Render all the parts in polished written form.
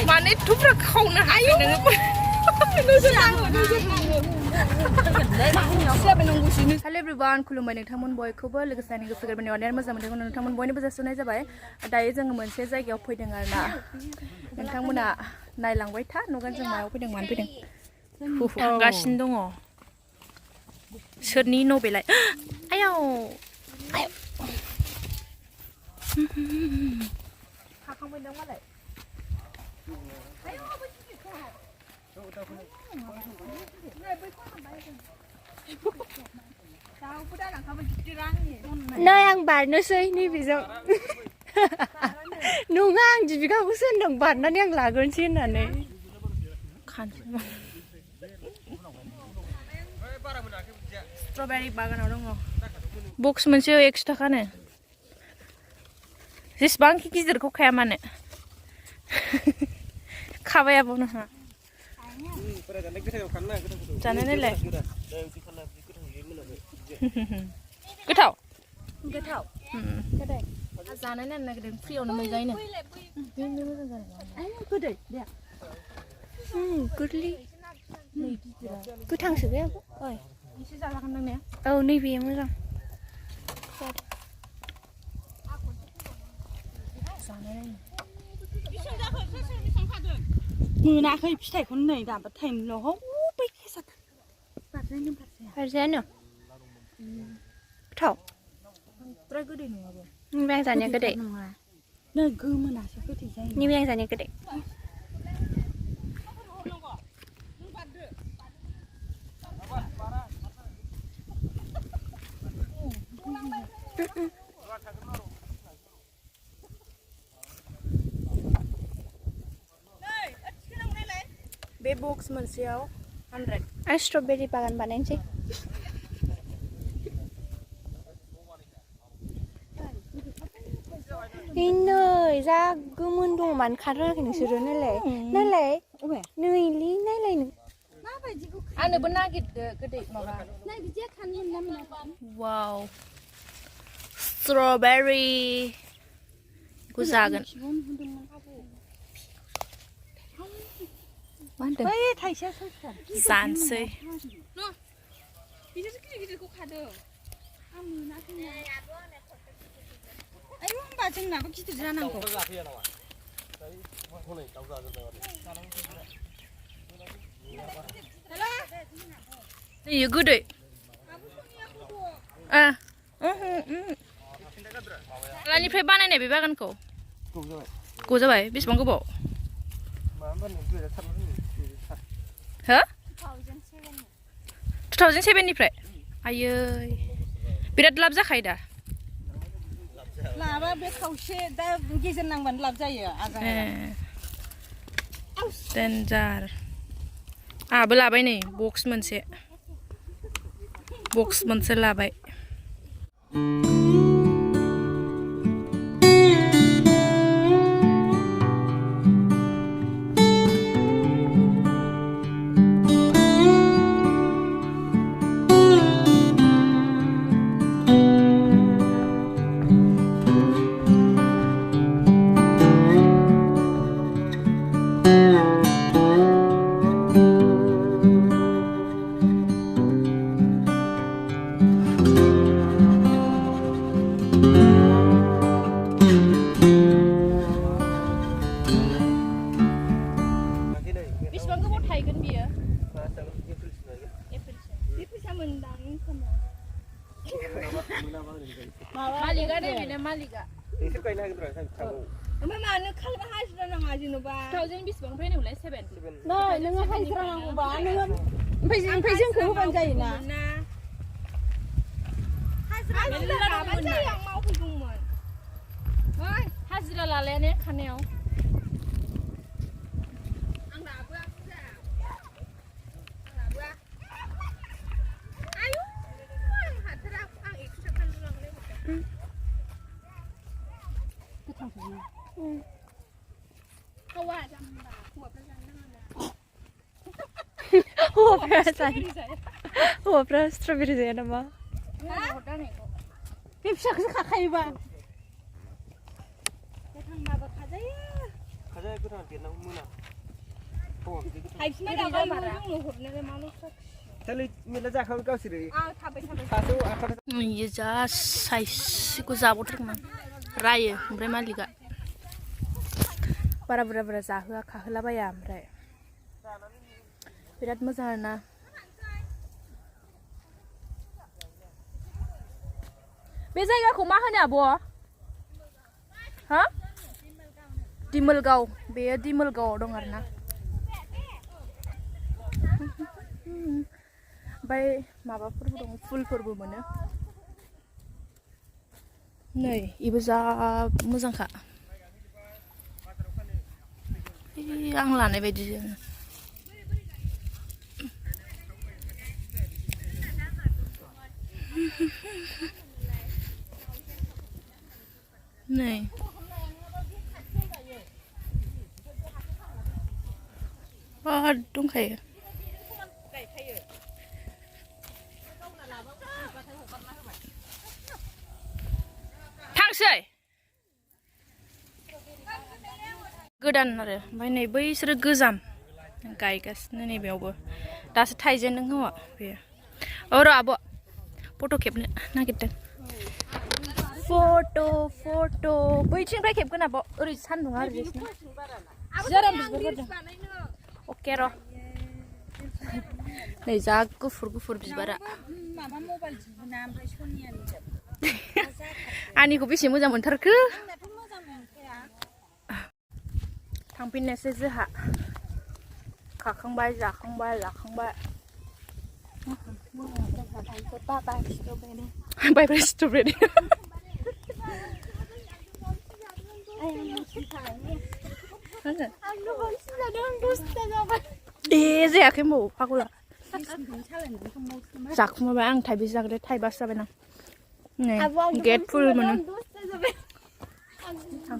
माने थुफ्रा खावनो हायो नोङो हेल' एभ्रिवान खुलुमबाय नोंथांमोन बयखौबो लोगोसे आंनि गोसो गोरबोनि अननाय मोजां मोनथायखौ नोंथांमोन बयनिबो जासिहरनाय जाबाय दायो जोङो मोनसे जायगायाव फैदों आरोना नोंथांमोना नायलांबाय था नुगोन जों मायाव फैदों मानो फैदों थांगासिनो दङ सोरनि न' बेलाय आयाव हाखांबाय दं मालाय नै आं बारनोसै नैबेजों नङा आं दिबिकाखौसो होनदों बारनानै आं लागोनसै होननानै स्ट्रबेरी बागानाव दङ बक्स मोनसे 100 थाखानो जेसेबांखि गिदिरखौ खाया मानो खाबायाबो नोंहा जानो नायलाय गोथाव गोथाव जानो नायनो नागिरदों फ्रियावनो मोनजायोनो गोदै गोरलै गोथांसो बे ओइ एसे जाजागोन नों ने औ नैबे मोजां मोनाखै फिथाइखौनो नै दाबो टाइमल' बै केसाथ बारजायानो गोथाव बांद्राय गोदै नङाबो नैबे आं जानाया गोदै नङा नै गोमोनासो गोदै जायो नैबे आं जानाया गोदै बे बक्स मोनसेयाव 100 आं स्ट्रबेरी बागान बानायनोसै नै जा गोमोन दङ मानो खारोङाखै नोंसोरो नायलाय नायलाय नैलै नायलाय नों आंनोबो नागिरदो गोदै माबा वाव स्ट्रबेरी खौ जागोन मा होनदों जानोसै गिदिरखौ खादों आयौ होनबा जोंनाबो गिदिर जानांगौ बेयो गोदै मालानिफ्राय बानायनाय बे बागानखौ गोबाव जाबाय बेसेबां गोबाव हो 2007 निफ्राय आयै बिराद लाब जाखायो दा लाबा बे खावसे दा गेजेर नांबानो लाब जायो देन्जार आहाबो लाबाय नै बक्स मोनसे लाबाय बेसेबां गोबाव थायगोन बियो मालिकआ बेनो मालिकआ ओमफ्राय मानो खालबा हाजिरा नाङा जेन'बा 2000 बेसेबांनिफ्राय नोंलाय 7 नै नोङो हाजिरा नांगौबा नोङो ओमफ्राय जोंखौ होबानो जायोना हाजिरा लाबानो जायो आं मावफैगौमोन हाजिरा लालाया ने खानायाव हौवाफ्रा स्ट्रबेरी जाया नामा बे फिसाखौसो खाखायोबा गोथांबाबो खाजायो ไม่ได้มายุ่งหนูหุ่นในมาลูกสัก Tali mila ja kau kau siri. อ้าวทำไป Satu apa? Iya jas siku zabut teman raya oमफ्राय मालिका बारा बुरजा जाहोआ खाहोलाबाया ओमफ्राय बिराद मोजां आरोना बे जायगाखौ मा होनो आब' हा दिमोलगाव बेयो दिमोलगावआव दं आरोना ओमफ्राय माबाफोरबो दं फुलफोरबो मोनो नै इबो जा मोजांखा आं लानाय बायदि नै दंखायो थांसै गोदान आरो ओमफ्राय नै बैसोरो गोजाम गायगासिनो नैबेयावबो दासो थाइजेनदों खोमा बेयो औ र' आब' फट' खेबनो नागिरदों फट' बैथिंनिफ्राय खेबगोन आब' ओरै सान्दुङा ओरै जोराम बिबार बारदों अके र' नै जा गुफुर बिबारा माबा मबाइल दिहुना ओमफ्राय सनियानि आंनिखौ बेसे मोजां मोनथारखो आंनाथ' मोजां मोनखाया थांफिननोसै जोंहा खाखांबाय जाखांबाय बाय स्ट्रबेरी दे जायाखै होनबावो फागला जाखुमाबाय आं थाइबेसे जाग्रो थाइबासो जाबाय ना नै गेट फुल मोनो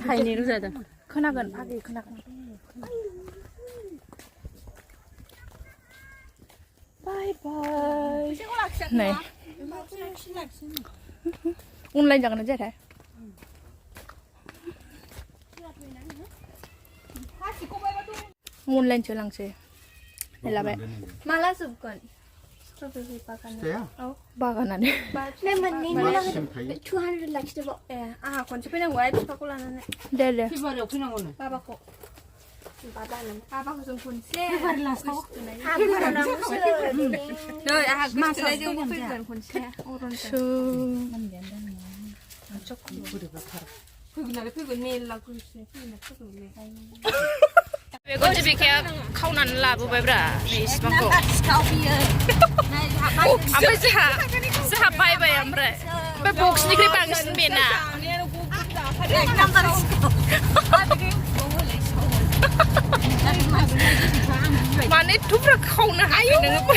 थाइनैल' जादों खोनागोन फागि खोनागोन बाय नै अनलाइन जागोन ना जायाथाय अनलाइनसो लांसै लाबाय माला जोबगोन स्ट्रबेरि बागान औ बागानानो नै मोननै 200 लाखिदोबाव ए आंहा खनसे फैनांगौ आइ बिफाखौ लानानै दे फेब्रुवारियाव फैनांगौनो बाबाखौ बाबाखौ जों खनसे नै आंहा मासावबो फैगोन खनसे फैगोन मेला बेखौ बिखाया खावनानै लाबोबायब्रा नै इसिबांखौ ओमफ्राय जोंहा बायबाय ओमफ्राय बक्सनिख्रुइ बांसिन बेना माने थुब्रा खावनो हायो नोङो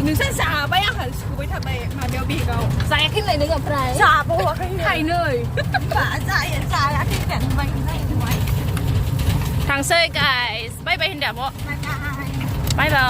नोंसोर जाबाय आंहा सुबाय थाबाय माबायाव बेगाव जायाखै होनलाय नों ओमफ्राय जाबावाखै थाइनै जायाखै थांसै गाइस बाय बाय होनदो आब' बाय बाय